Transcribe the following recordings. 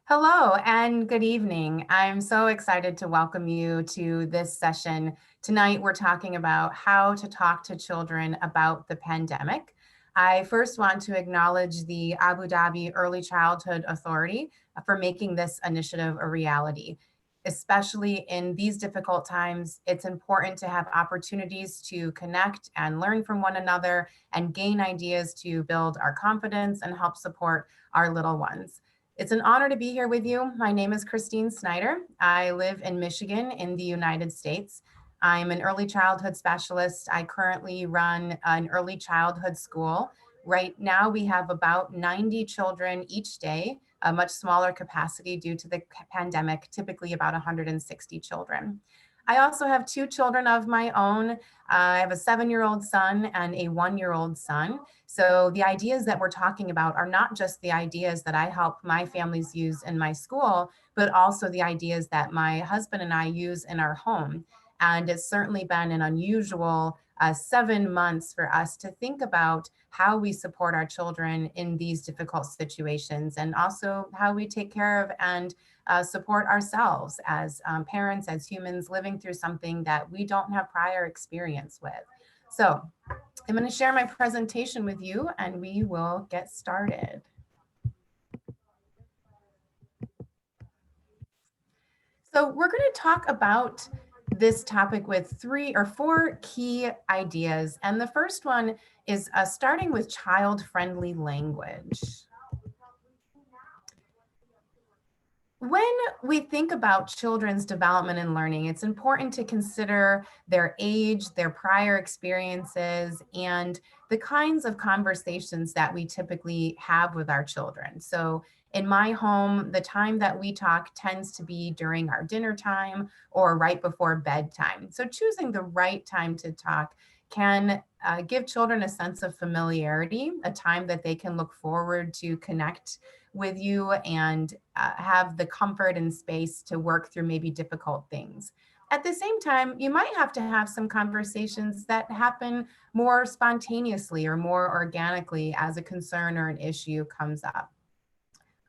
Hello and good evening. I'm so excited to welcome you to this session. Tonight, we're talking about how to talk to children about the pandemic. I first want to acknowledge the Abu Dhabi Early Childhood Authority for making this initiative a reality. Especially in these difficult times, it's important to have opportunities to connect and learn from one another and gain ideas to build our confidence and help support our little ones. It's an honor to be here with you. My name is Christine Snyder. I live in Michigan in the United States. I'm an early childhood specialist. I currently run an early childhood school. Right now, we have about 90 children each day, a much smaller capacity due to the pandemic, typically about 160 children. I also have two children of my own. I have a 7-year-old son and a 1-year-old son. So the ideas that we're talking about are not just the ideas that I help my families use in my school, but also the ideas that my husband and I use in our home. And it's certainly been an unusual 7 months for us to think about how we support our children in these difficult situations and also how we take care of and support ourselves as parents, as humans living through something that we don't have prior experience with. So I'm going to share my presentation with you and we will get started. So we're going to talk about this topic with 3 or 4 key ideas. And the first one is starting with child-friendly language. When we think about children's development and learning, it's important to consider their age, their prior experiences, and the kinds of conversations that we typically have with our children. So in my home, the time that we talk tends to be during our dinner time or right before bedtime. So choosing the right time to talk can give children a sense of familiarity, a time that they can look forward to connect with you and have the comfort and space to work through maybe difficult things. At the same time, you might have to have some conversations that happen more spontaneously or more organically as a concern or an issue comes up.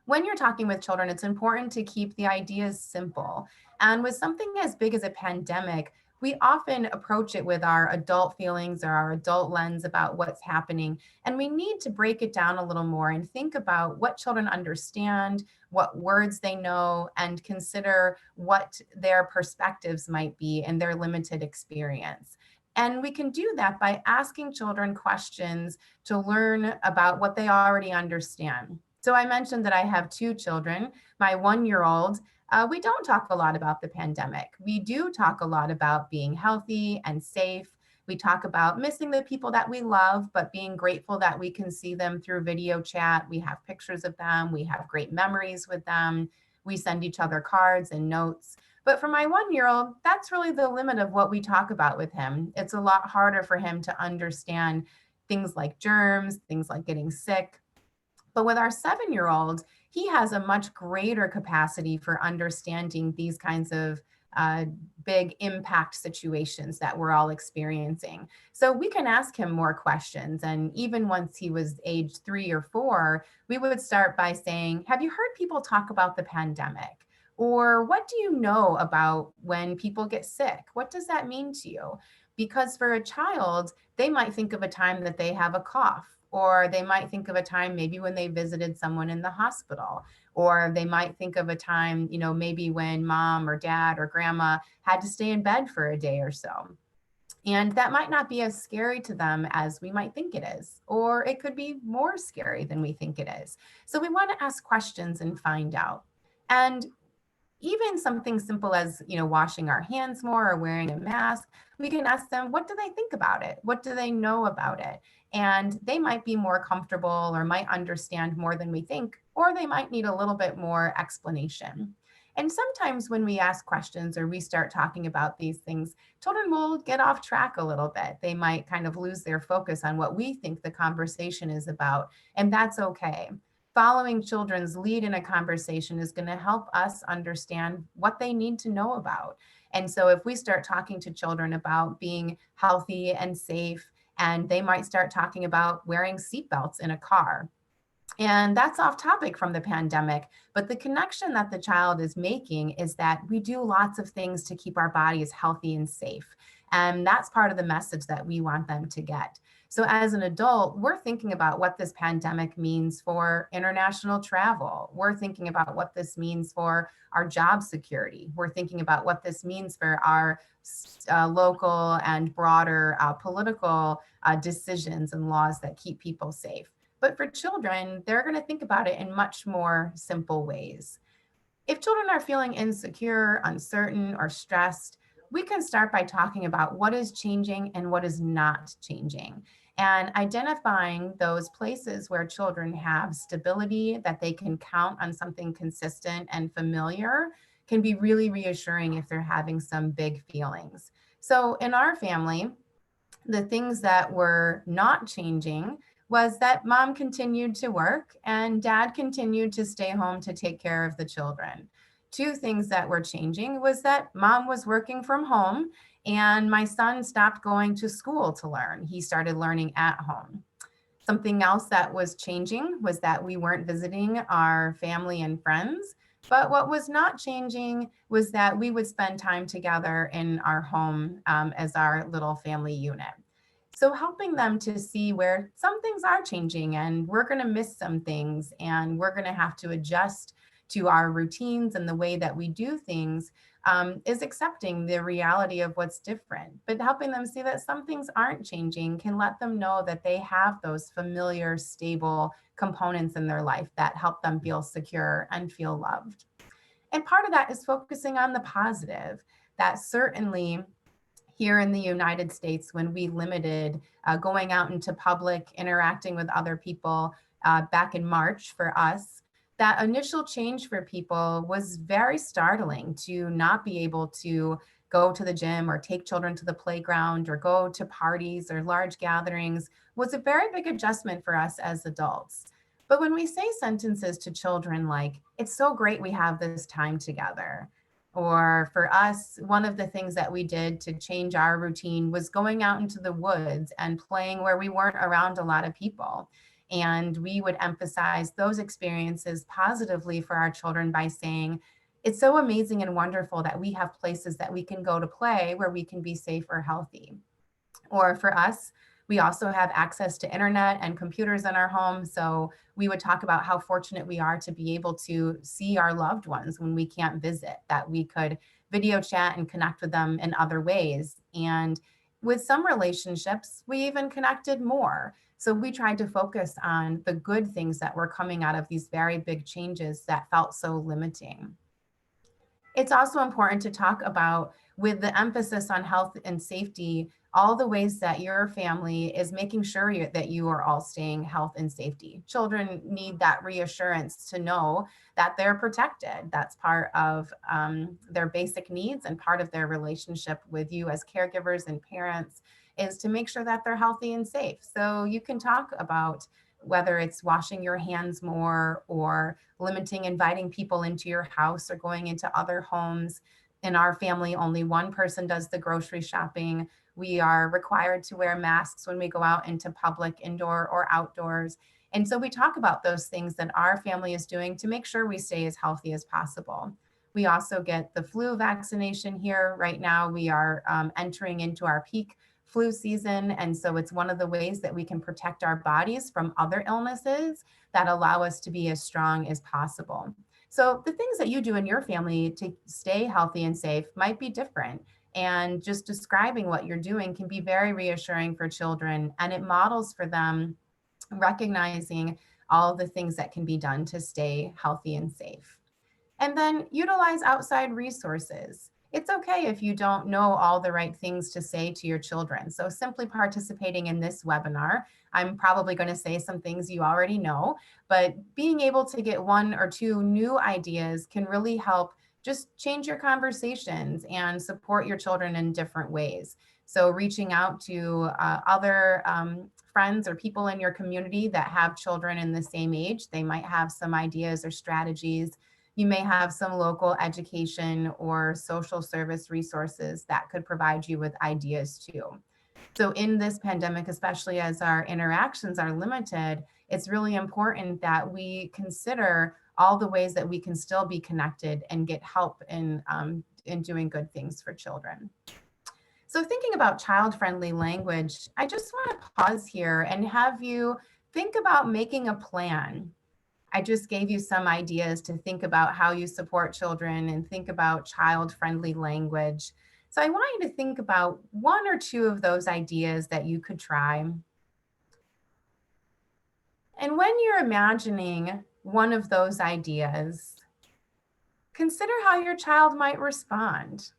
When you're talking with children, it's important to keep the ideas simple. And with something as big as a pandemic, we often approach it with our adult feelings or our adult lens about what's happening. And we need to break it down a little more and think about what children understand, what words they know, and consider what their perspectives might be in their limited experience. And we can do that by asking children questions to learn about what they already understand. So I mentioned that I have two children. My 1-year-old, we don't talk a lot about the pandemic. We do talk a lot about being healthy and safe. We talk about missing the people that we love, but being grateful that we can see them through video chat. We have pictures of them. We have great memories with them. We send each other cards and notes. But for my 1-year-old, that's really the limit of what we talk about with him. It's a lot harder for him to understand things like germs, things like getting sick. But with our 7-year-old, he has a much greater capacity for understanding these kinds of uh, big impact situations that we're all experiencing. So we can ask him more questions. And even once he was age 3 or 4, we would start by saying, have you heard people talk about the pandemic? Or what do you know about when people get sick? What does that mean to you? Because for a child, they might think of a time that they have a cough, or they might think of a time maybe when they visited someone in the hospital, or they might think of a time, maybe when mom or dad or grandma had to stay in bed for a day or so. And that might not be as scary to them as we might think it is, or it could be more scary than we think it is. So we want to ask questions and find out. And even something simple as washing our hands more or wearing a mask, we can ask them, what do they think about it? What do they know about it? And they might be more comfortable or might understand more than we think, or they might need a little bit more explanation. And sometimes when we ask questions or we start talking about these things, children will get off track a little bit. They might kind of lose their focus on what we think the conversation is about, and that's okay. Following children's lead in a conversation is going to help us understand what they need to know about. And so if we start talking to children about being healthy and safe, and they might start talking about wearing seatbelts in a car, And that's off topic from the pandemic. But the connection that the child is making is that we do lots of things to keep our bodies healthy and safe. And that's part of the message that we want them to get. So, as an adult, we're thinking about what this pandemic means for international travel. We're thinking about what this means for our job security. We're thinking about what this means for our local and broader political decisions and laws that keep people safe. But for children, they're going to think about it in much more simple ways. If children are feeling insecure, uncertain, or stressed, we can start by talking about what is changing and what is not changing, and identifying those places where children have stability, that they can count on something consistent and familiar, can be really reassuring if they're having some big feelings. So in our family, the things that were not changing was that mom continued to work and dad continued to stay home to take care of the children. Two things that were changing was that mom was working from home and my son stopped going to school to learn. He started learning at home. Something else that was changing was that we weren't visiting our family and friends. But what was not changing was that we would spend time together in our home as our little family unit. So, helping them to see where some things are changing and we're going to miss some things and we're going to have to adjust to our routines and the way that we do things is accepting the reality of what's different, but helping them see that some things aren't changing can let them know that they have those familiar, stable components in their life that help them feel secure and feel loved. And part of that is focusing on the positive. That certainly here in the United States, when we limited going out into public, interacting with other people back in March for us, that initial change for people was very startling to not be able to go to the gym or take children to the playground or go to parties or large gatherings was a very big adjustment for us as adults. But when we say sentences to children like, it's so great we have this time together, or for us, one of the things that we did to change our routine was going out into the woods and playing where we weren't around a lot of people. And we would emphasize those experiences positively for our children by saying, it's so amazing and wonderful that we have places that we can go to play where we can be safe or healthy. Or for us, we also have access to internet and computers in our home. So we would talk about how fortunate we are to be able to see our loved ones when we can't visit, that we could video chat and connect with them in other ways. And with some relationships, we even connected more. So we tried to focus on the good things that were coming out of these very big changes that felt so limiting. It's also important to talk about, with the emphasis on health and safety, all the ways that your family is making sure that you are all staying health and safety. Children need that reassurance to know that they're protected. That's part of their basic needs and part of their relationship with you as caregivers and parents is to make sure that they're healthy and safe. So you can talk about whether it's washing your hands more or limiting inviting people into your house or going into other homes. In our family, only one person does the grocery shopping. We are required to wear masks when we go out into public, indoor or outdoors. And so we talk about those things that our family is doing to make sure we stay as healthy as possible. We also get the flu vaccination here. Right now, we are entering into our peak flu season. And so it's one of the ways that we can protect our bodies from other illnesses that allow us to be as strong as possible. So the things that you do in your family to stay healthy and safe might be different. And just describing what you're doing can be very reassuring for children. And it models for them recognizing all the things that can be done to stay healthy and safe. And then utilize outside resources. It's okay if you don't know all the right things to say to your children. So simply participating in this webinar, I'm probably going to say some things you already know, but being able to get one or two new ideas can really help just change your conversations and support your children in different ways. So reaching out to other friends or people in your community that have children in the same age, they might have some ideas or strategies. You may have some local education or social service resources that could provide you with ideas too. So in this pandemic, especially as our interactions are limited, it's really important that we consider all the ways that we can still be connected and get help in doing good things for children. So thinking about child-friendly language, I just want to pause here and have you think about making a plan. I just gave you some ideas to think about how you support children and think about child-friendly language. So I want you to think about one or two of those ideas that you could try. And when you're imagining one of those ideas, consider how your child might respond.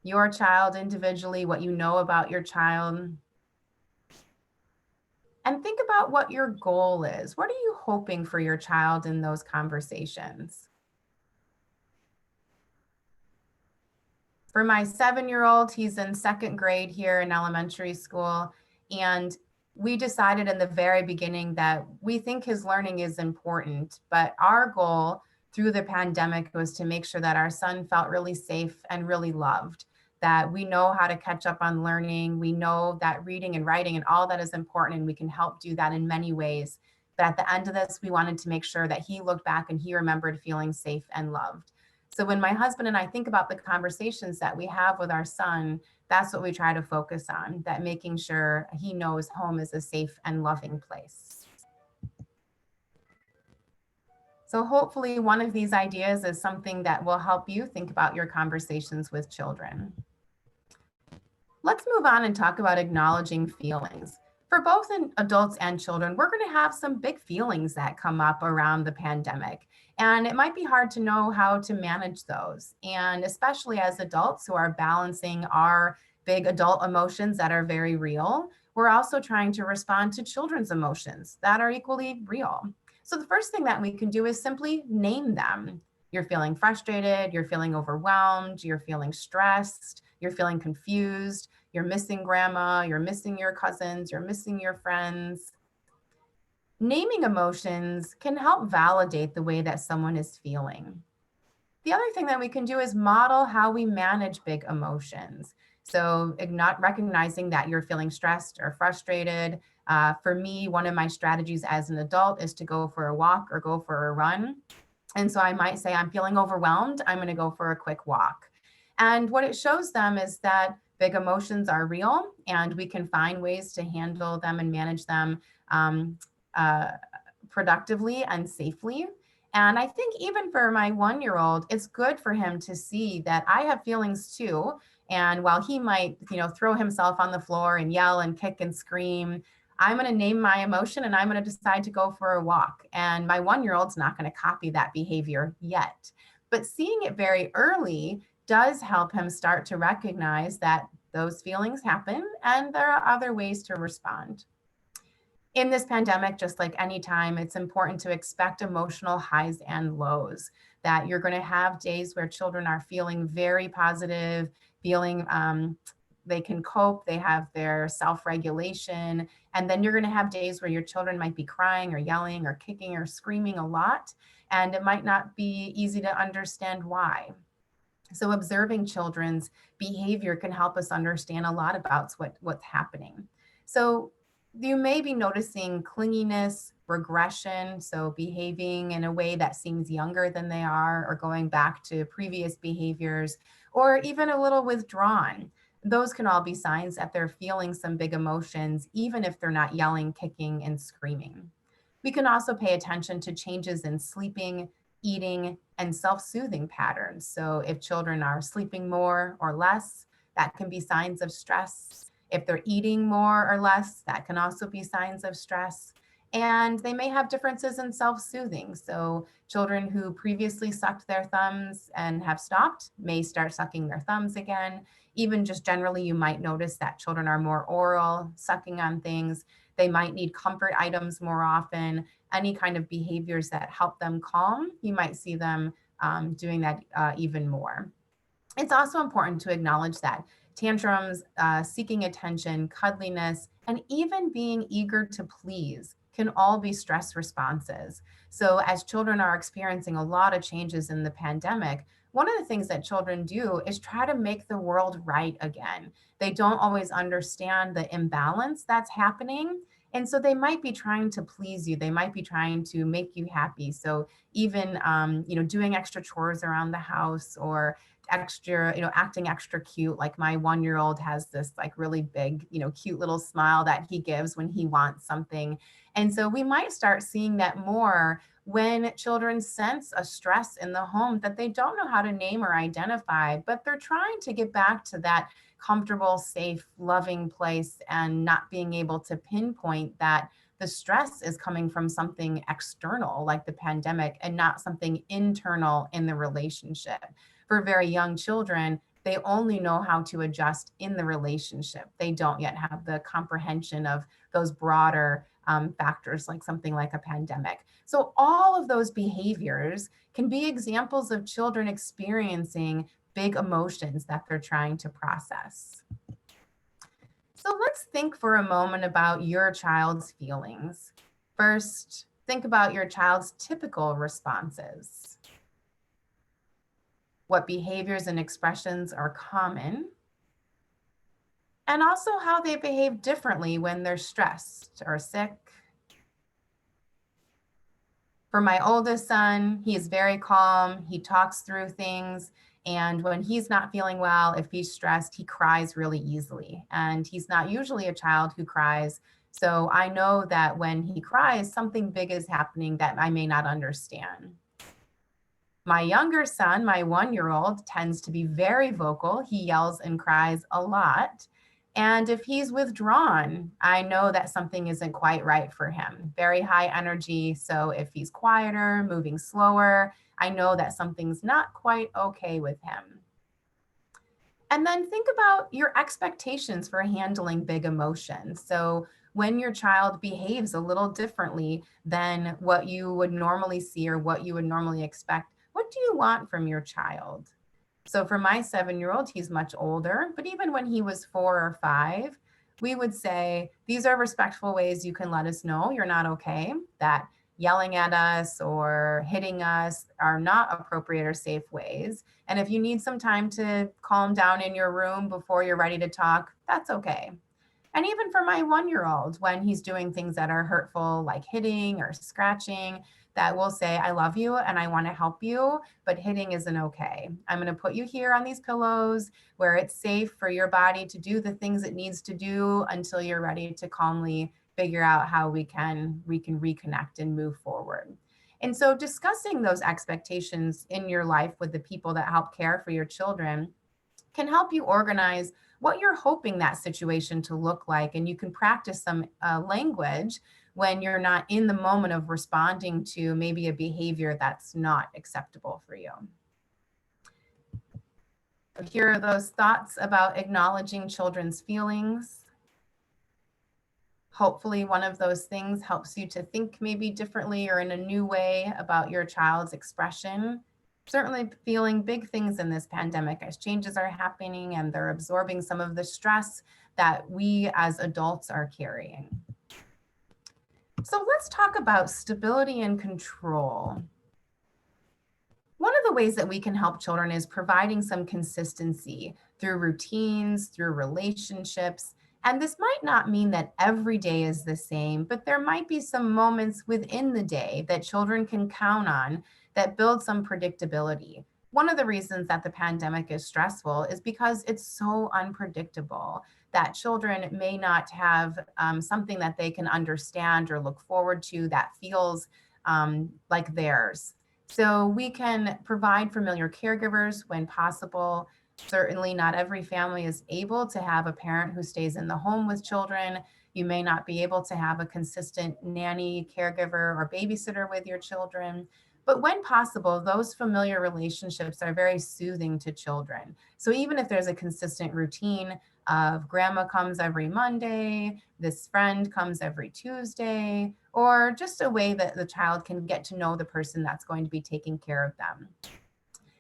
Your child individually, what you know about your child, and think about what your goal is. What are you hoping for your child in those conversations? For my 7-year-old, he's in second grade here in elementary school. And we decided in the very beginning that we think his learning is important, but our goal through the pandemic was to make sure that our son felt really safe and really loved, that we know how to catch up on learning. We know that reading and writing and all that is important, and we can help do that in many ways. But at the end of this, we wanted to make sure that he looked back and he remembered feeling safe and loved. So when my husband and I think about the conversations that we have with our son, that's what we try to focus on, that making sure he knows home is a safe and loving place. So hopefully one of these ideas is something that will help you think about your conversations with children. Let's move on and talk about acknowledging feelings. For both adults and children, we're going to have some big feelings that come up around the pandemic. And it might be hard to know how to manage those. And especially as adults who are balancing our big adult emotions that are very real, we're also trying to respond to children's emotions that are equally real. So the first thing that we can do is simply name them. You're feeling frustrated, you're feeling overwhelmed, you're feeling stressed, you're feeling confused, you're missing grandma, you're missing your cousins, you're missing your friends. Naming emotions can help validate the way that someone is feeling. The other thing that we can do is model how we manage big emotions. So not recognizing that you're feeling stressed or frustrated. For me, one of my strategies as an adult is to go for a walk or go for a run. And so I might say, I'm feeling overwhelmed. I'm going to go for a quick walk. And what it shows them is that big emotions are real and we can find ways to handle them and manage them productively and safely. And I think even for my 1-year-old, it's good for him to see that I have feelings too. And while he might, throw himself on the floor and yell and kick and scream, I'm going to name my emotion and I'm going to decide to go for a walk. And my 1-year-old's not going to copy that behavior yet. But seeing it very early does help him start to recognize that those feelings happen and there are other ways to respond. In this pandemic, just like any time, it's important to expect emotional highs and lows, that you're going to have days where children are feeling very positive, feeling they can cope, they have their self-regulation. And then you're going to have days where your children might be crying or yelling or kicking or screaming a lot. And it might not be easy to understand why. So observing children's behavior can help us understand a lot about what's happening. So you may be noticing clinginess, regression, so behaving in a way that seems younger than they are, or going back to previous behaviors, or even a little withdrawn. Those can all be signs that they're feeling some big emotions, even if they're not yelling, kicking, and screaming. We can also pay attention to changes in sleeping, eating, and self-soothing patterns. So if children are sleeping more or less, that can be signs of stress. If they're eating more or less, that can also be signs of stress. And they may have differences in self-soothing. So children who previously sucked their thumbs and have stopped may start sucking their thumbs again. Even just generally, you might notice that children are more oral, sucking on things. They might need comfort items more often. Any kind of behaviors that help them calm, you might see them doing that even more. It's also important to acknowledge that tantrums, seeking attention, cuddliness, and even being eager to please can all be stress responses. So as children are experiencing a lot of changes in the pandemic, one of the things that children do is try to make the world right again. They don't always understand the imbalance that's happening. And so they might be trying to please you. They might be trying to make you happy. So even, doing extra chores around the house, or extra, acting extra cute. Like my 1 year old has this like really big, cute little smile that he gives when he wants something. And so we might start seeing that more when children sense a stress in the home that they don't know how to name or identify, but they're trying to get back to that comfortable, safe, loving place, and not being able to pinpoint that the stress is coming from something external like the pandemic and not something internal in the relationship. For very young children, they only know how to adjust in the relationship. They don't yet have the comprehension of those broader factors, like something like a pandemic. So, all of those behaviors can be examples of children experiencing big emotions that they're trying to process. So, let's think for a moment about your child's feelings. First, think about your child's typical responses. What behaviors and expressions are common, and also how they behave differently when they're stressed or sick. For my oldest son, he is very calm. He talks through things. And when he's not feeling well, if he's stressed, he cries really easily. And he's not usually a child who cries. So I know that when he cries, something big is happening that I may not understand. My younger son, my 1 year old, tends to be very vocal. He yells and cries a lot. And if he's withdrawn, I know that something isn't quite right for him. Very high energy. So if he's quieter, moving slower, I know that something's not quite okay with him. And then think about your expectations for handling big emotions. So when your child behaves a little differently than what you would normally see or what you would normally expect, what do you want from your child? So for my 7 year old, he's much older, but even when he was 4 or 5, we would say, these are respectful ways you can let us know you're not okay, that yelling at us or hitting us are not appropriate or safe ways. And if you need some time to calm down in your room before you're ready to talk, that's okay. And even for my 1 year old, when he's doing things that are hurtful, like hitting or scratching, that will say, I love you and I want to help you, but hitting isn't okay. I'm going to put you here on these pillows where it's safe for your body to do the things it needs to do until you're ready to calmly figure out how we can reconnect and move forward. And so discussing those expectations in your life with the people that help care for your children can help you organize what you're hoping that situation to look like. And you can practice some language when you're not in the moment of responding to maybe a behavior that's not acceptable for you. Here are those thoughts about acknowledging children's feelings. Hopefully, one of those things helps you to think maybe differently or in a new way about your child's expression. Certainly feeling big things in this pandemic as changes are happening and they're absorbing some of the stress that we as adults are carrying. So let's talk about stability and control. One of the ways that we can help children is providing some consistency through routines, through relationships. And this might not mean that every day is the same, but there might be some moments within the day that children can count on that build some predictability. One of the reasons that the pandemic is stressful is because it's so unpredictable that children may not have something that they can understand or look forward to that feels like theirs. So we can provide familiar caregivers when possible. Certainly, not every family is able to have a parent who stays in the home with children. You may not be able to have a consistent nanny, caregiver, or babysitter with your children. But when possible, those familiar relationships are very soothing to children. So even if there's a consistent routine of grandma comes every Monday, this friend comes every Tuesday, or just a way that the child can get to know the person that's going to be taking care of them.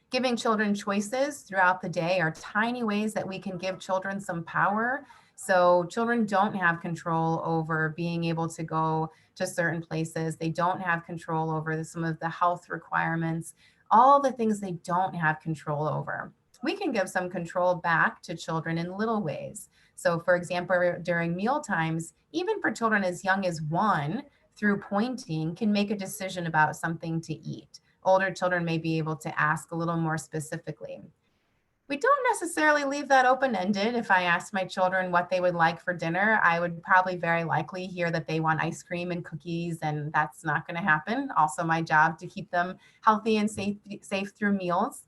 Giving children choices throughout the day are tiny ways that we can give children some power. So children don't have control over being able to go to certain places. They don't have control over some of the health requirements, all the things they don't have control over. we can give some control back to children in little ways. So, for example, during meal times, even for children as young as 1, through pointing, can make a decision about something to eat. Older children may be able to ask a little more specifically. We don't necessarily leave that open ended. If I asked my children what they would like for dinner, I would probably very likely hear that they want ice cream and cookies, and that's not going to happen. Also, my job to keep them healthy and safe through meals.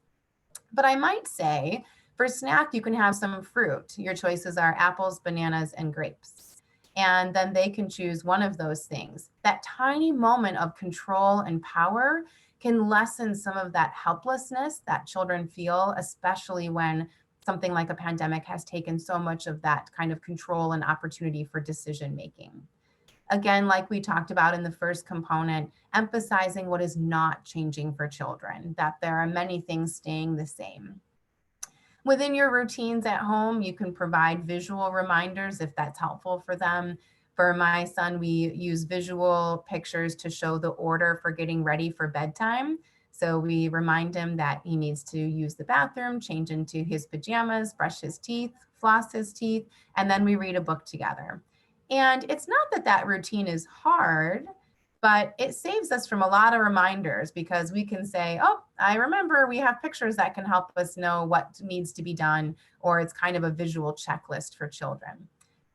But I might say for snack, you can have some fruit. Your choices are apples, bananas, and grapes. And then they can choose one of those things. That tiny moment of control and power can lessen some of that helplessness that children feel, especially when something like a pandemic has taken so much of that kind of control and opportunity for decision making. Again, like we talked about in the first component, emphasizing what is not changing for children, that there are many things staying the same. Within your routines at home, you can provide visual reminders if that's helpful for them. For my son, we use visual pictures to show the order for getting ready for bedtime. So we remind him that he needs to use the bathroom, change into his pajamas, brush his teeth, floss his teeth, and then we read a book together. And it's not that that routine is hard, but it saves us from a lot of reminders because we can say, oh, I remember we have pictures that can help us know what needs to be done, or it's kind of a visual checklist for children.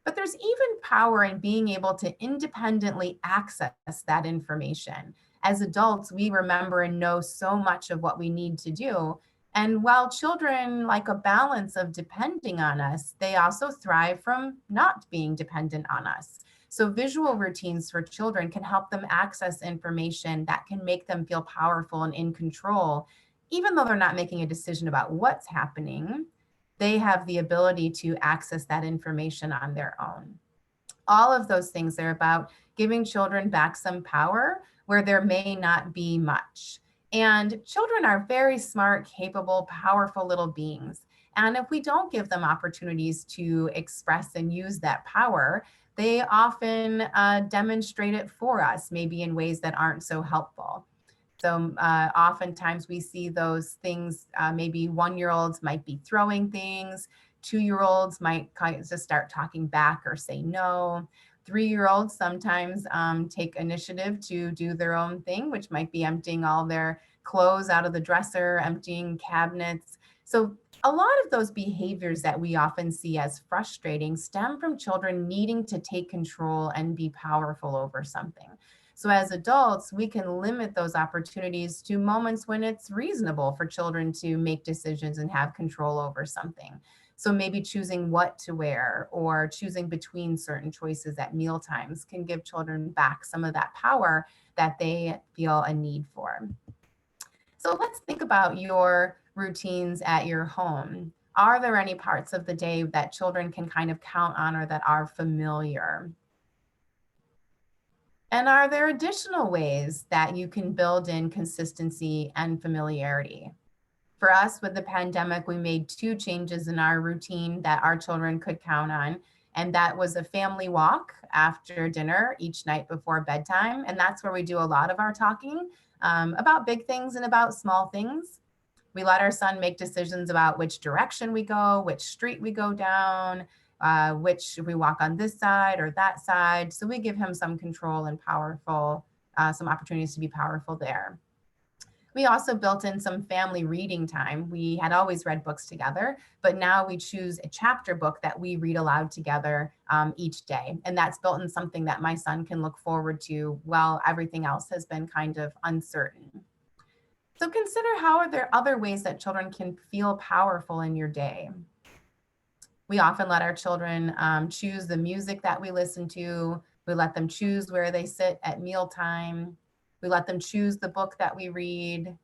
But there's even power in being able to independently access that information. As adults, we remember and know so much of what we need to do. And while children like a balance of depending on us, they also thrive from not being dependent on us. So, visual routines for children can help them access information that can make them feel powerful and in control, even though they're not making a decision about what's happening. They have the ability to access that information on their own. All of those things are about giving children back some power where there may not be much. And children are very smart, capable, powerful little beings. And if we don't give them opportunities to express and use that power, they often demonstrate it for us, maybe in ways that aren't so helpful. So oftentimes we see those things, maybe 1 year olds might be throwing things, 2 year olds might kind of just start talking back or say no. 3 year olds sometimes take initiative to do their own thing, which might be emptying all their clothes out of the dresser, emptying cabinets. So a lot of those behaviors that we often see as frustrating stem from children needing to take control and be powerful over something. So as adults, we can limit those opportunities to moments when it's reasonable for children to make decisions and have control over something. So maybe choosing what to wear or choosing between certain choices at meal times can give children back some of that power that they feel a need for. So let's think about your routines at your home. Are there any parts of the day that children can kind of count on or that are familiar? And are there additional ways that you can build in consistency and familiarity? For us, with the pandemic, we made 2 changes in our routine that our children could count on. And that was a family walk after dinner each night before bedtime. And that's where we do a lot of our talking about big things and about small things. We let our son make decisions about which direction we go, which street we go down, which we walk on this side or that side. So we give him some control and some opportunities to be powerful there. We also built in some family reading time. We had always read books together, but now we choose a chapter book that we read aloud together each day. And that's built in something that my son can look forward to while everything else has been kind of uncertain. So consider, how are there other ways that children can feel powerful in your day? We often let our children choose the music that we listen to. We let them choose where they sit at mealtime. We let them choose the book that we read.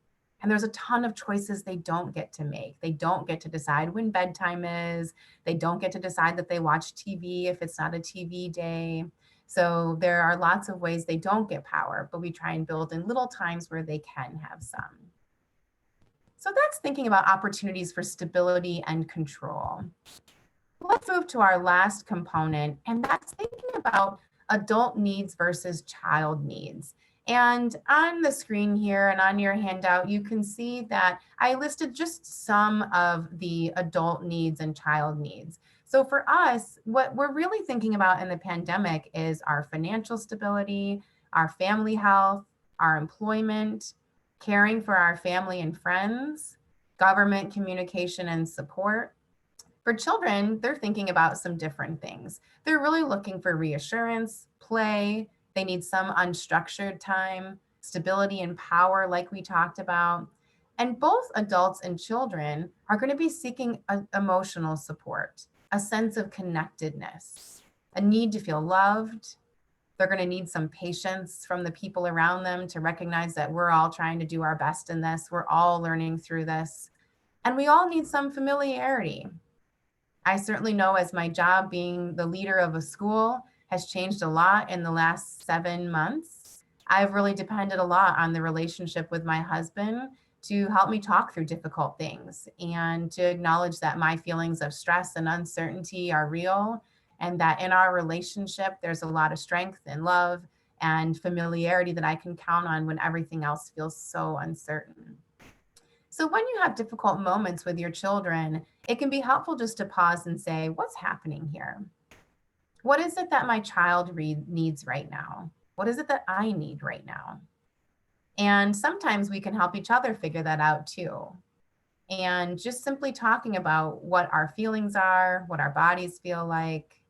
And there's a ton of choices they don't get to make. They don't get to decide when bedtime is. They don't get to decide that they watch TV if it's not a TV day. So there are lots of ways they don't get power, but we try and build in little times where they can have some. So that's thinking about opportunities for stability and control. Let's move to our last component, and that's thinking about adult needs versus child needs. And on the screen here and on your handout, you can see that I listed just some of the adult needs and child needs. So for us, what we're really thinking about in the pandemic is our financial stability, our family health, our employment, caring for our family and friends, government communication and support. For children, they're thinking about some different things. They're really looking for reassurance, play. They need some unstructured time, stability and power, like we talked about. And both adults and children are going to be seeking emotional support, a sense of connectedness, a need to feel loved. They're going to need some patience from the people around them to recognize that we're all trying to do our best in this. We're all learning through this. And we all need some familiarity. I certainly know, as my job being the leader of a school has changed a lot in the last 7 months, I've really depended a lot on the relationship with my husband to help me talk through difficult things and to acknowledge that my feelings of stress and uncertainty are real, and that in our relationship, there's a lot of strength and love and familiarity that I can count on when everything else feels so uncertain. So when you have difficult moments with your children, it can be helpful just to pause and say, what's happening here? What is it that my child needs right now? What is it that I need right now? And sometimes we can help each other figure that out too. And just simply talking about what our feelings are, what our bodies feel like,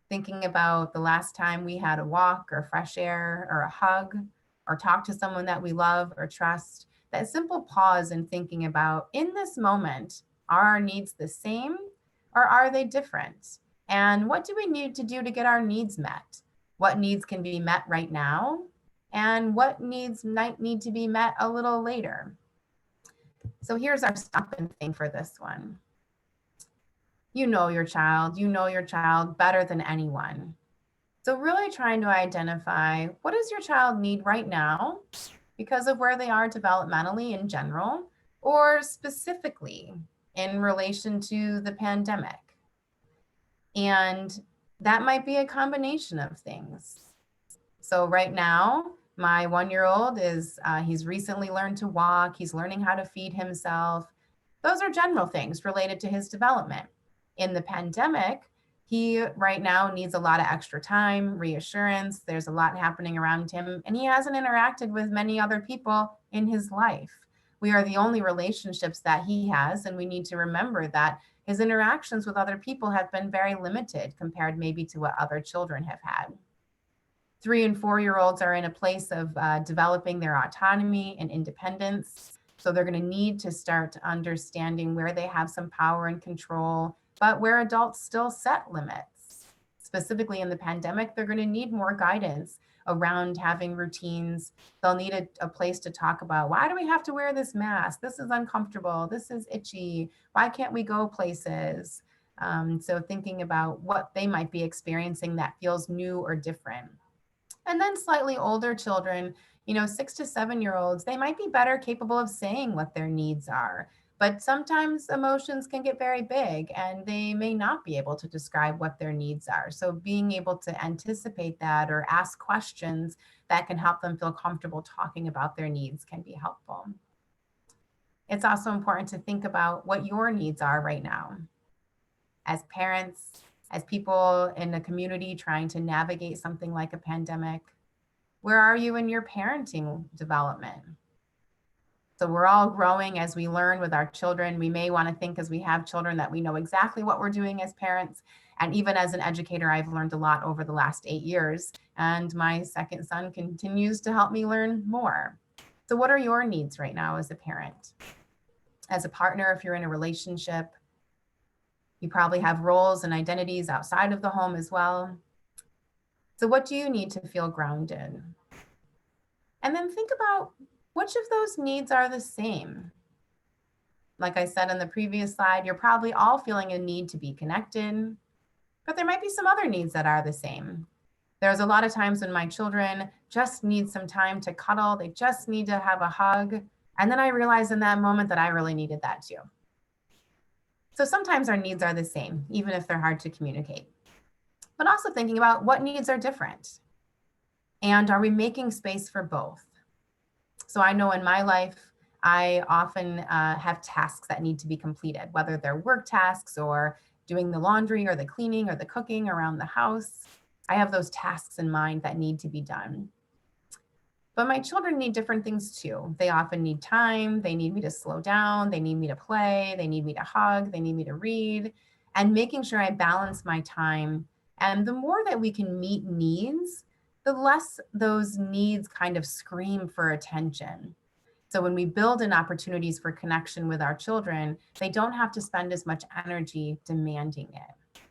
thinking about the last time we had a walk or fresh air or a hug or talk to someone that we love or trust. That simple pause and thinking about, in this moment, are our needs the same or are they different? And what do we need to do to get our needs met? What needs can be met right now? And what needs might need to be met a little later? So here's our stop and think for this one. You know your child better than anyone. So really trying to identify, what does your child need right now because of where they are developmentally in general, or specifically in relation to the pandemic? And that might be a combination of things. So right now, my 1-year-old he's recently learned to walk. He's learning how to feed himself. Those are general things related to his development. In the pandemic, he right now needs a lot of extra time, reassurance. There's a lot happening around him, and he hasn't interacted with many other people in his life. We are the only relationships that he has, and we need to remember that his interactions with other people have been very limited compared maybe to what other children have had. 3 and 4-year-olds are in a place of developing their autonomy and independence. So they're going to need to start understanding where they have some power and control, but where adults still set limits. Specifically in the pandemic, they're going to need more guidance around having routines. They'll need a place to talk about, why do we have to wear this mask? This is uncomfortable. This is itchy. Why can't we go places? So thinking about what they might be experiencing that feels new or different. And then slightly older children, 6 to 7-year-olds, they might be better capable of saying what their needs are. But sometimes emotions can get very big and they may not be able to describe what their needs are. So being able to anticipate that or ask questions that can help them feel comfortable talking about their needs can be helpful. It's also important to think about what your needs are right now. As parents, as people in a community trying to navigate something like a pandemic, where are you in your parenting development? So we're all growing as we learn with our children. We may want to think, as we have children, that we know exactly what we're doing as parents. And even as an educator, I've learned a lot over the last 8 years. And my second son continues to help me learn more. So what are your needs right now as a parent? As a partner, if you're in a relationship, you probably have roles and identities outside of the home as well. So what do you need to feel grounded? And then think about, which of those needs are the same? Like I said in the previous slide, you're probably all feeling a need to be connected, but there might be some other needs that are the same. There's a lot of times when my children just need some time to cuddle, they just need to have a hug. And then I realized in that moment that I really needed that too. So sometimes our needs are the same, even if they're hard to communicate. But also thinking about what needs are different. And are we making space for both? So I know in my life, I often have tasks that need to be completed, whether they're work tasks or doing the laundry or the cleaning or the cooking around the house. I have those tasks in mind that need to be done. But my children need different things too. They often need time. They need me to slow down. They need me to play. They need me to hug. They need me to read. And making sure I balance my time. And the more that we can meet needs, the less those needs kind of scream for attention. So when we build in opportunities for connection with our children, they don't have to spend as much energy demanding it.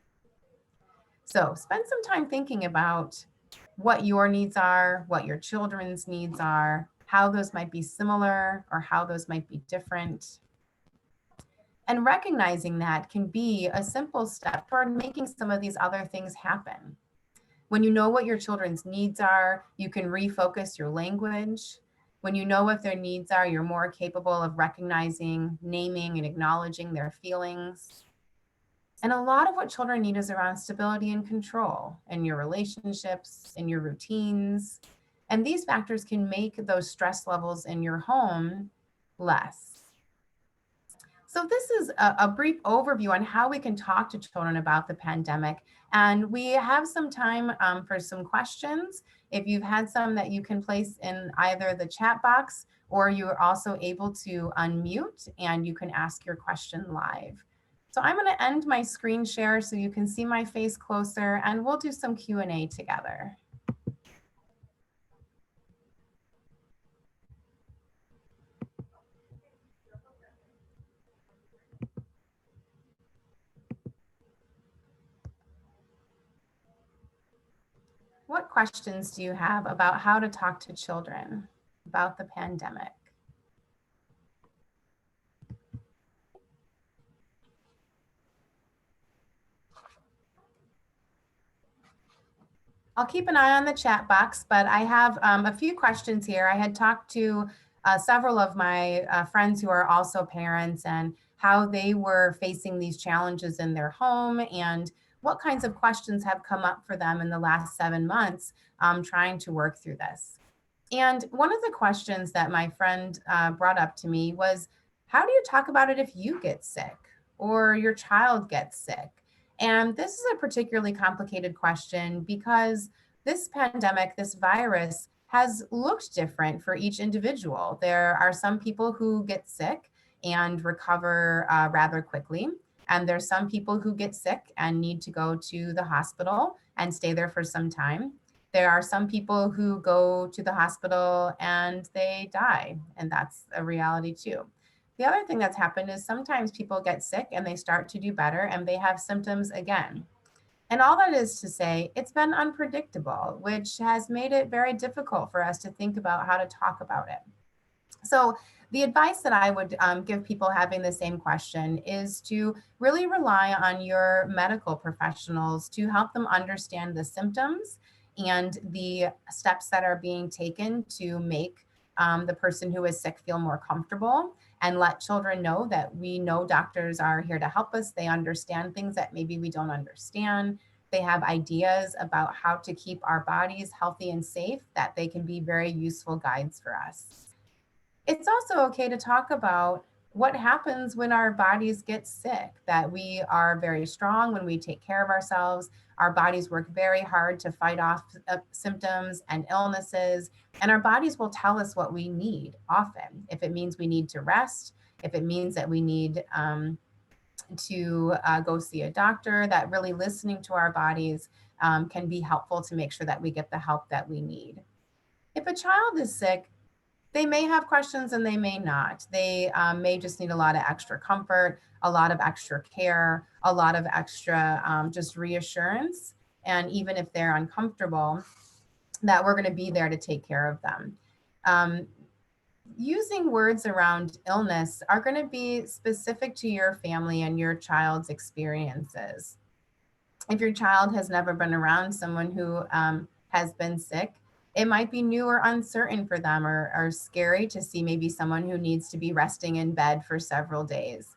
So spend some time thinking about what your needs are, what your children's needs are, how those might be similar or how those might be different. And recognizing that can be a simple step toward making some of these other things happen. When you know what your children's needs are, you can refocus your language. When you know what their needs are, you're more capable of recognizing, naming, and acknowledging their feelings. And a lot of what children need is around stability and control in your relationships, in your routines. And these factors can make those stress levels in your home less. So this is a brief overview on how we can talk to children about the pandemic. And we have some time for some questions. If you've had some that you can place in either the chat box, or you're also able to unmute and you can ask your question live. So I'm going to end my screen share so you can see my face closer, and we'll do some Q&A together. What questions do you have about how to talk to children about the pandemic? I'll keep an eye on the chat box, but I have a few questions here. I had talked to several of my friends who are also parents and how they were facing these challenges in their home and what kinds of questions have come up for them in the last 7 months trying to work through this. And one of the questions that my friend brought up to me was, how do you talk about it if you get sick or your child gets sick? And this is a particularly complicated question because this pandemic, this virus, has looked different for each individual. There are some people who get sick and recover rather quickly. And there's some people who get sick and need to go to the hospital and stay there for some time. There are some people who go to the hospital and they die, and that's a reality too. The other thing that's happened is sometimes people get sick and they start to do better and they have symptoms again. And all that is to say, it's been unpredictable, which has made it very difficult for us to think about how to talk about it. So the advice that I would give people having the same question is to really rely on your medical professionals to help them understand the symptoms and the steps that are being taken to make the person who is sick feel more comfortable, and let children know that we know doctors are here to help us. They understand things that maybe we don't understand. They have ideas about how to keep our bodies healthy and safe that they can be very useful guides for us. It's also okay to talk about what happens when our bodies get sick, that we are very strong when we take care of ourselves. Our bodies work very hard to fight off symptoms and illnesses, and our bodies will tell us what we need often. If it means we need to rest, if it means that we need to go see a doctor, that really listening to our bodies can be helpful to make sure that we get the help that we need. If a child is sick, they may have questions and they may not. They may just need a lot of extra comfort, a lot of extra care, a lot of extra just reassurance. And even if they're uncomfortable, that we're going to be there to take care of them. Using words around illness are going to be specific to your family and your child's experiences. If your child has never been around someone who has been sick, it might be new or uncertain for them, or scary to see maybe someone who needs to be resting in bed for several days.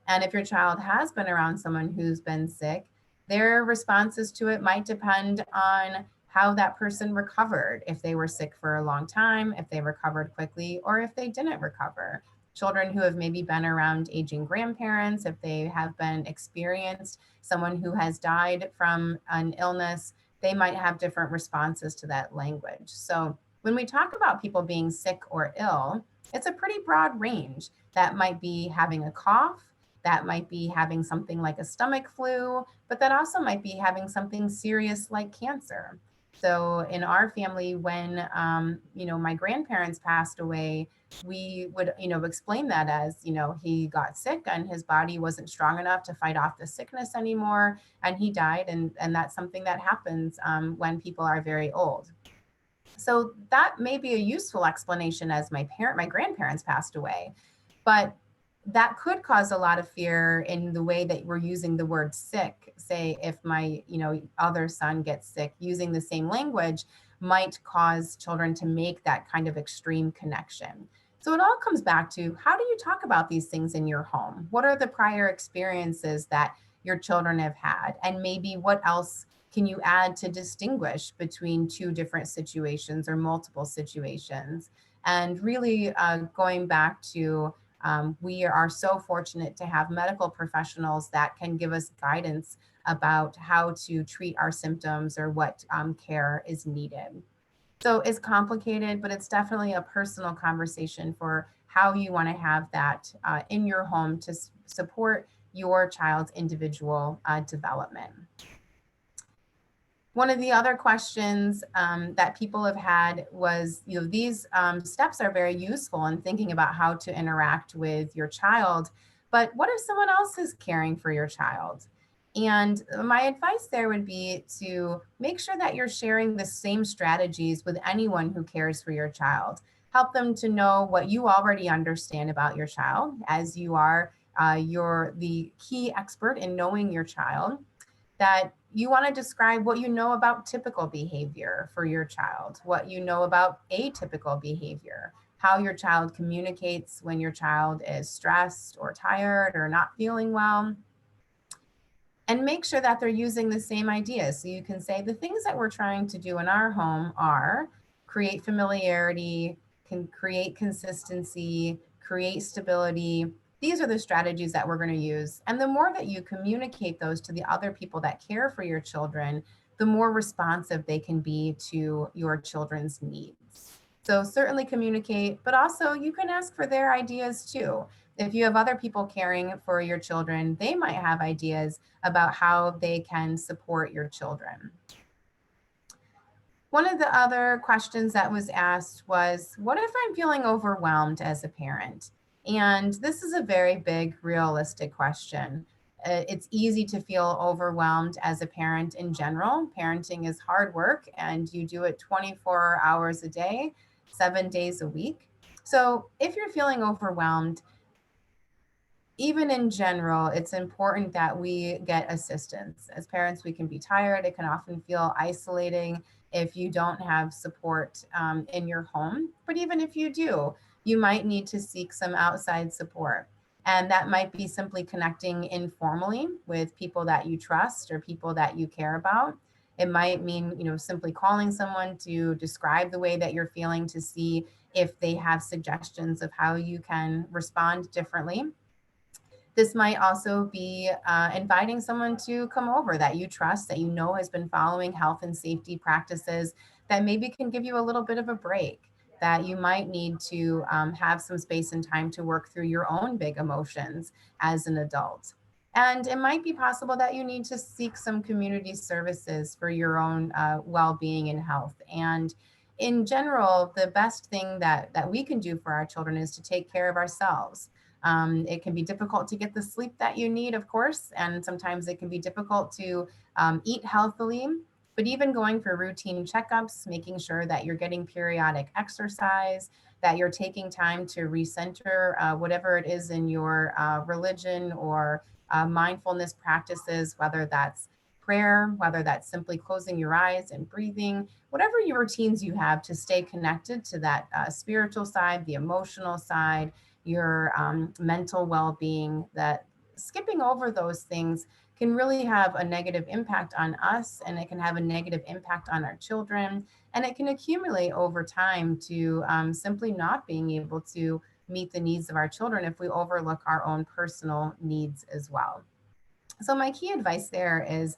And if your child has been around someone who's been sick, their responses to it might depend on how that person recovered, if they were sick for a long time, if they recovered quickly, or if they didn't recover. Children who have maybe been around aging grandparents, if they have been experienced someone who has died from an illness, they might have different responses to that language. So when we talk about people being sick or ill, it's a pretty broad range. That might be having a cough, that might be having something like a stomach flu, but that also might be having something serious like cancer. So in our family, when my grandparents passed away, we would explain that as he got sick and his body wasn't strong enough to fight off the sickness anymore, and he died, and that's something that happens when people are very old. So that may be a useful explanation as my grandparents passed away, but that could cause a lot of fear in the way that we're using the word sick. Say if my, other son gets sick, using the same language might cause children to make that kind of extreme connection. So it all comes back to, how do you talk about these things in your home? What are the prior experiences that your children have had? And maybe what else can you add to distinguish between two different situations or multiple situations? And really going back to, we are so fortunate to have medical professionals that can give us guidance about how to treat our symptoms or what care is needed. So it's complicated, but it's definitely a personal conversation for how you want to have that in your home to support your child's individual development. One of the other questions that people have had was, these steps are very useful in thinking about how to interact with your child, but what if someone else is caring for your child? And my advice there would be to make sure that you're sharing the same strategies with anyone who cares for your child. Help them to know what you already understand about your child, as you are you're the key expert in knowing your child, that you want to describe what you know about typical behavior for your child, what you know about atypical behavior, how your child communicates when your child is stressed or tired or not feeling well. And make sure that they're using the same ideas. So you can say, the things that we're trying to do in our home are create familiarity, can create consistency, create stability. These are the strategies that we're going to use. And the more that you communicate those to the other people that care for your children, the more responsive they can be to your children's needs. So certainly communicate, but also you can ask for their ideas too. If you have other people caring for your children, they might have ideas about how they can support your children. One of the other questions that was asked was, what if I'm feeling overwhelmed as a parent? And this is a very big, realistic question. It's easy to feel overwhelmed as a parent in general. Parenting is hard work, and you do it 24 hours a day, 7 days a week. So if you're feeling overwhelmed, even in general, it's important that we get assistance. As parents, we can be tired. It can often feel isolating if you don't have support in your home. But even if you do, you might need to seek some outside support. And that might be simply connecting informally with people that you trust or people that you care about. It might mean, simply calling someone to describe the way that you're feeling, to see if they have suggestions of how you can respond differently. This might also be inviting someone to come over that you trust, that you know has been following health and safety practices, that maybe can give you a little bit of a break, that you might need to have some space and time to work through your own big emotions as an adult. And it might be possible that you need to seek some community services for your own well-being and health. And in general, the best thing that we can do for our children is to take care of ourselves. It can be difficult to get the sleep that you need, of course, and sometimes it can be difficult to eat healthily. But even going for routine checkups, making sure that you're getting periodic exercise, that you're taking time to recenter whatever it is in your religion or mindfulness practices, whether that's prayer, whether that's simply closing your eyes and breathing, whatever your routines you have to stay connected to that spiritual side, the emotional side, your mental well-being, that skipping over those things can really have a negative impact on us, and it can have a negative impact on our children. And it can accumulate over time to simply not being able to meet the needs of our children if we overlook our own personal needs as well. So, my key advice there is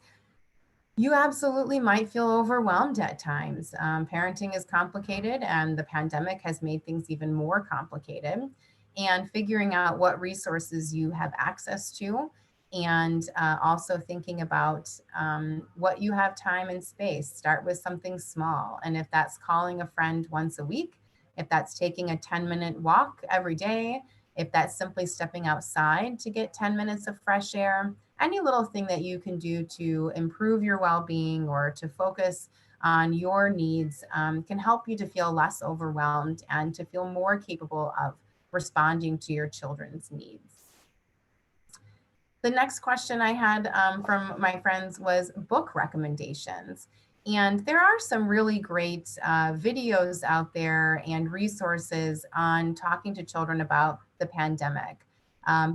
you absolutely might feel overwhelmed at times. Parenting is complicated, and the pandemic has made things even more complicated. And figuring out what resources you have access to, and also thinking about what you have time and space. Start with something small. And if that's calling a friend once a week, if that's taking a 10-minute walk every day, if that's simply stepping outside to get 10 minutes of fresh air, any little thing that you can do to improve your well-being or to focus on your needs can help you to feel less overwhelmed and to feel more capable of responding to your children's needs. The next question I had from my friends was book recommendations. And there are some really great videos out there and resources on talking to children about the pandemic.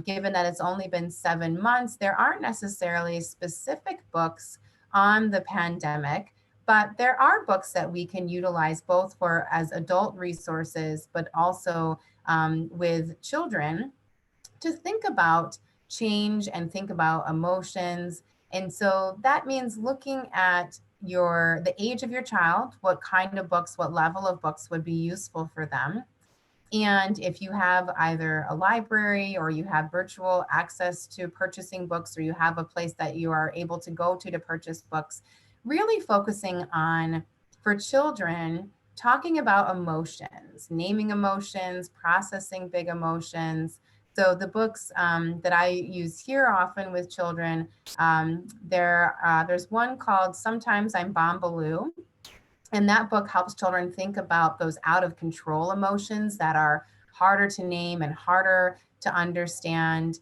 Given that it's only been 7 months, there aren't necessarily specific books on the pandemic, but there are books that we can utilize both for as adult resources, but also with children to think about change and think about emotions. And so that means looking at the age of your child, what kind of books, what level of books would be useful for them. And if you have either a library or you have virtual access to purchasing books, or you have a place that you are able to go to purchase books, really focusing on, for children, talking about emotions, naming emotions, processing big emotions. So the books that I use here often with children, there's one called Sometimes I'm Bombaloo. And that book helps children think about those out of control emotions that are harder to name and harder to understand.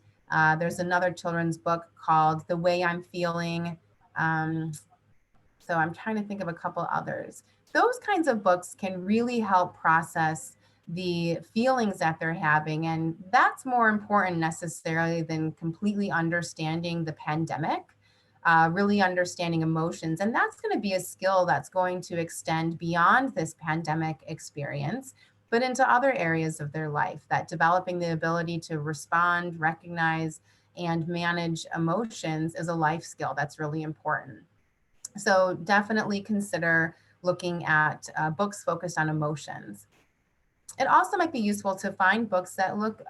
There's another children's book called The Way I'm Feeling. So I'm trying to think of a couple others. Those kinds of books can really help process the feelings that they're having. And that's more important necessarily than completely understanding the pandemic. Really understanding emotions. And that's going to be a skill that's going to extend beyond this pandemic experience, but into other areas of their life. That developing the ability to respond, recognize, and manage emotions is a life skill that's really important. So definitely consider looking at books focused on emotions. It also might be useful to find books that look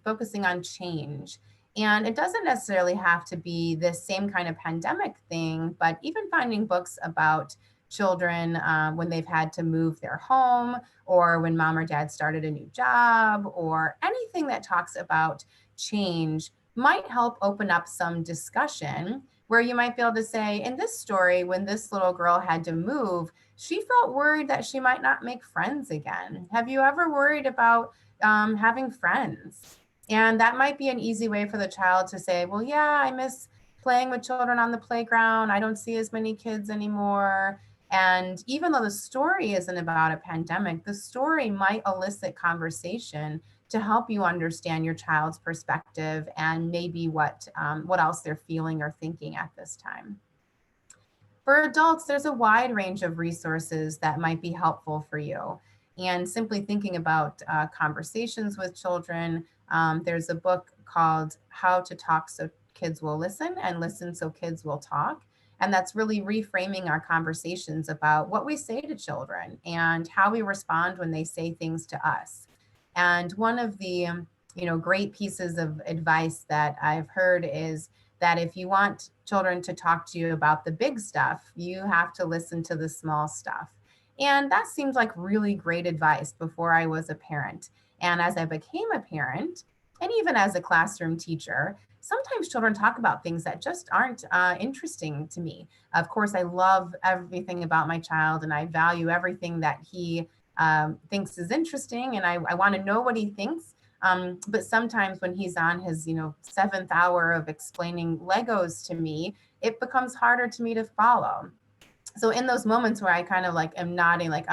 focusing on change. And it doesn't necessarily have to be this same kind of pandemic thing, but even finding books about children when they've had to move their home, or when mom or dad started a new job, or anything that talks about change might help open up some discussion, where you might be able to say, in this story, when this little girl had to move, she felt worried that she might not make friends again. Have you ever worried about having friends? And that might be an easy way for the child to say, well, yeah, I miss playing with children on the playground. I don't see as many kids anymore. And even though the story isn't about a pandemic, the story might elicit conversation to help you understand your child's perspective and maybe what else they're feeling or thinking at this time. For adults, there's a wide range of resources that might be helpful for you. And simply thinking about conversations with children, there's a book called How to Talk So Kids Will Listen, and Listen So Kids Will Talk. And that's really reframing our conversations about what we say to children and how we respond when they say things to us. And one of the great pieces of advice that I've heard is that if you want children to talk to you about the big stuff, you have to listen to the small stuff. And that seemed like really great advice before I was a parent. And as I became a parent, and even as a classroom teacher, sometimes children talk about things that just aren't interesting to me. Of course, I love everything about my child, and I value everything that he thinks is interesting, and I want to know what he thinks. But sometimes when he's on his, seventh hour of explaining Legos to me, it becomes harder to me to follow. So in those moments where I kind of like am nodding, like,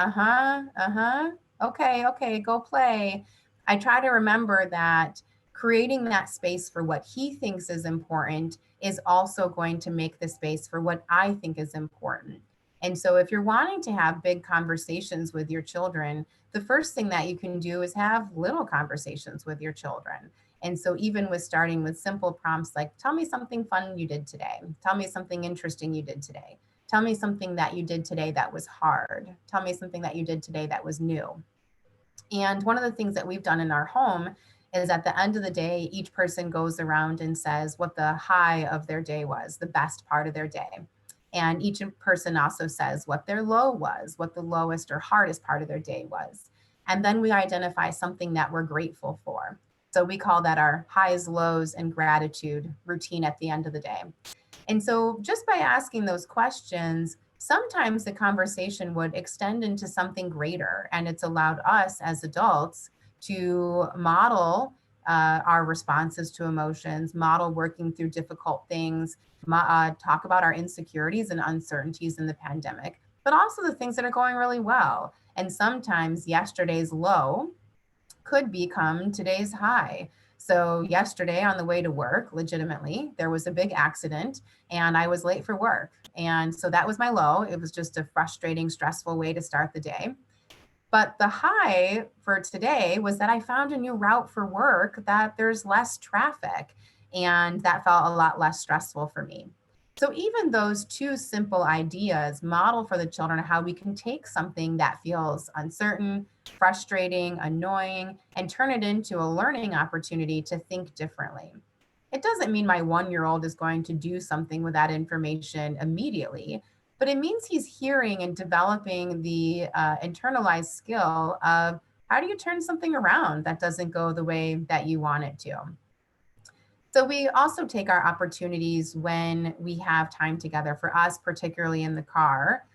okay, go play, I try to remember that creating that space for what he thinks is important is also going to make the space for what I think is important. And so, if you're wanting to have big conversations with your children, the first thing that you can do is have little conversations with your children. And so, even with starting with simple prompts like, tell me something fun you did today, tell me something interesting you did today, tell me something that you did today that was hard, tell me something that you did today that was new. And one of the things that we've done in our home is at the end of the day, each person goes around and says what the high of their day was, the best part of their day. And each person also says what their low was, what the lowest or hardest part of their day was. And then we identify something that we're grateful for. So we call that our highs, lows, and gratitude routine at the end of the day. And so just by asking those questions, sometimes the conversation would extend into something greater. And it's allowed us as adults to model our responses to emotions, model working through difficult things, talk about our insecurities and uncertainties in the pandemic, but also the things that are going really well. And sometimes yesterday's low could become today's high. So, yesterday on the way to work, legitimately, there was a big accident and I was late for work. And so that was my low. It was just a frustrating, stressful way to start the day. But the high for today was that I found a new route for work that there's less traffic, and that felt a lot less stressful for me. So even those two simple ideas model for the children how we can take something that feels uncertain, frustrating, annoying, and turn it into a learning opportunity to think differently. It doesn't mean my 1-year-old is going to do something with that information immediately, but it means he's hearing and developing the internalized skill of how do you turn something around that doesn't go the way that you want it to. So we also take our opportunities when we have time together, for us, particularly in the car,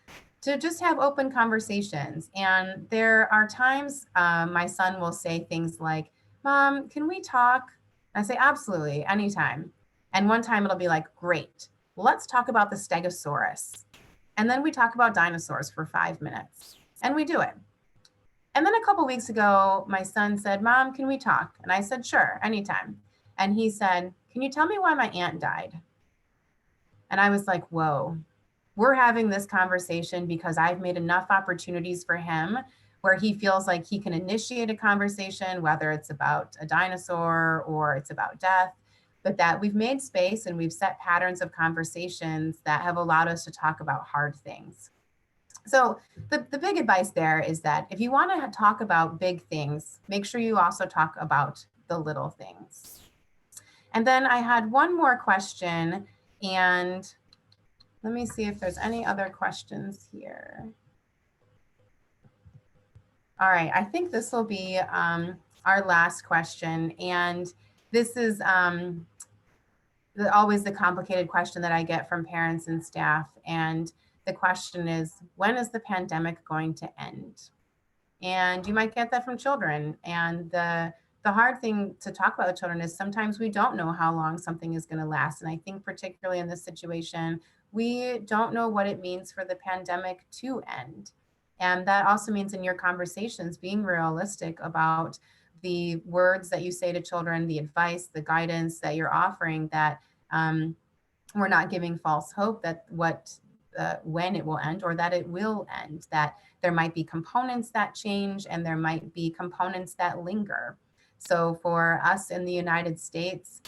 to just have open conversations. And there are times my son will say things like, Mom, can we talk? I say, absolutely, anytime. And one time it'll be like, great, let's talk about the Stegosaurus. And then we talk about dinosaurs for 5 minutes and we do it. And then a couple weeks ago, my son said, Mom, can we talk? And I said, sure, anytime. And he said, can you tell me why my aunt died? And I was like, whoa, we're having this conversation because I've made enough opportunities for him where he feels like he can initiate a conversation, whether it's about a dinosaur or it's about death, but that we've made space and we've set patterns of conversations that have allowed us to talk about hard things. So the big advice there is that if you want to talk about big things, make sure you also talk about the little things. And then I had one more question, and let me see if there's any other questions here. All right, I think this will be our last question. And this is always the complicated question that I get from parents and staff. And the question is, when is the pandemic going to end? And you might get that from children. And the hard thing to talk about with children is sometimes we don't know how long something is going to last. And I think particularly in this situation, we don't know what it means for the pandemic to end. And that also means in your conversations, being realistic about the words that you say to children, the advice, the guidance that you're offering, that we're not giving false hope that when it will end or that it will end, that there might be components that change and there might be components that linger. So for us in the United States,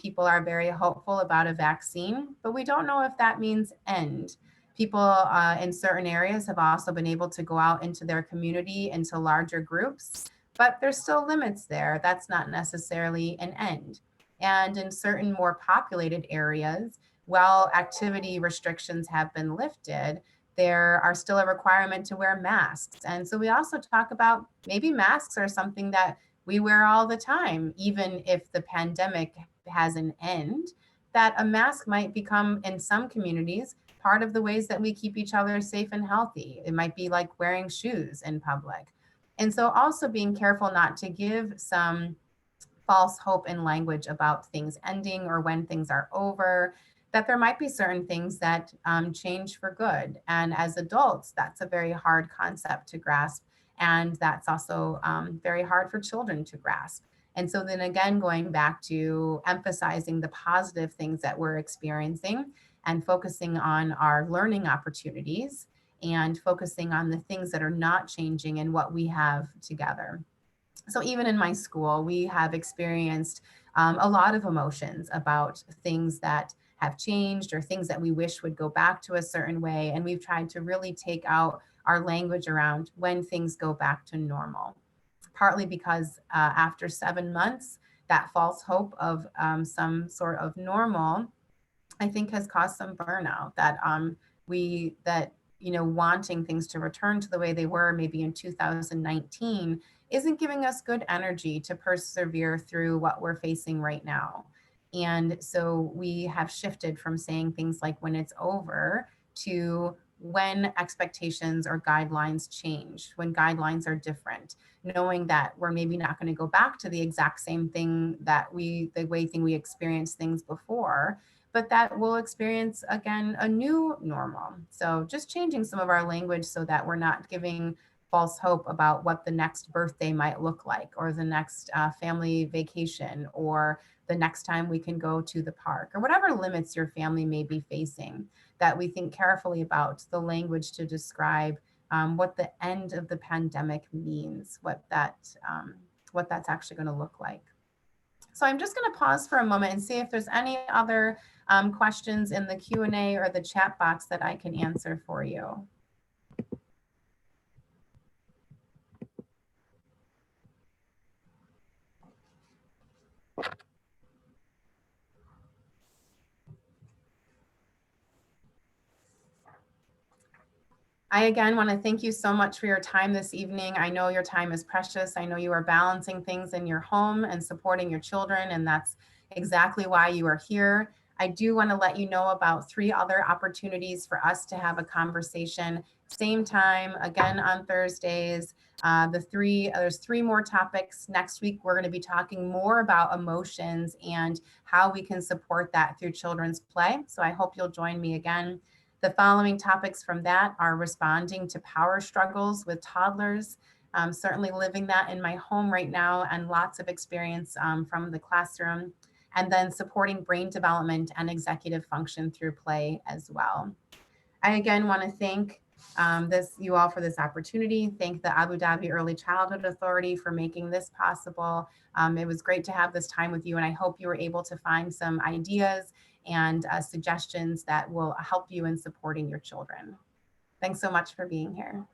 people are very hopeful about a vaccine, but we don't know if that means end. People in certain areas have also been able to go out into their community, into larger groups, but there's still limits there. That's not necessarily an end. And in certain more populated areas, while activity restrictions have been lifted, there are still a requirement to wear masks. And so we also talk about maybe masks are something that we wear all the time, even if the pandemic has an end, that a mask might become, in some communities, part of the ways that we keep each other safe and healthy. It might be like wearing shoes in public. And so also being careful not to give some false hope in language about things ending or when things are over, that there might be certain things that change for good. And as adults, that's a very hard concept to grasp. And that's also very hard for children to grasp. And so then again, going back to emphasizing the positive things that we're experiencing and focusing on our learning opportunities and focusing on the things that are not changing and what we have together. So even in my school, we have experienced a lot of emotions about things that have changed or things that we wish would go back to a certain way. And we've tried to really take out our language around when things go back to normal, partly because after 7 months, that false hope of some sort of normal, I think, has caused some burnout, that wanting things to return to the way they were maybe in 2019 isn't giving us good energy to persevere through what we're facing right now. And so we have shifted from saying things like when it's over to when expectations or guidelines change, when guidelines are different, knowing that we're maybe not going to go back to the exact same thing the way we experienced things before, but that we'll experience again a new normal. So just changing some of our language so that we're not giving false hope about what the next birthday might look like, or the next family vacation, or the next time we can go to the park, or whatever limits your family may be facing, that we think carefully about the language to describe what the end of the pandemic means, what that's actually going to look like. So I'm just going to pause for a moment and see if there's any other questions in the Q&A or the chat box that I can answer for you. I again want to thank you so much for your time this evening. I know your time is precious. I know you are balancing things in your home and supporting your children, and that's exactly why you are here. I do want to let you know about 3 other opportunities for us to have a conversation, same time, again on Thursdays. There's 3 more topics. Next week, we're going to be talking more about emotions and how we can support that through children's play. So I hope you'll join me again. The following topics from that are responding to power struggles with toddlers. Certainly living that in my home right now, and lots of experience from the classroom. And then supporting brain development and executive function through play as well. I again want to thank you all for this opportunity. Thank the Abu Dhabi Early Childhood Authority for making this possible. It was great to have this time with you, and I hope you were able to find some ideas and suggestions that will help you in supporting your children. Thanks so much for being here.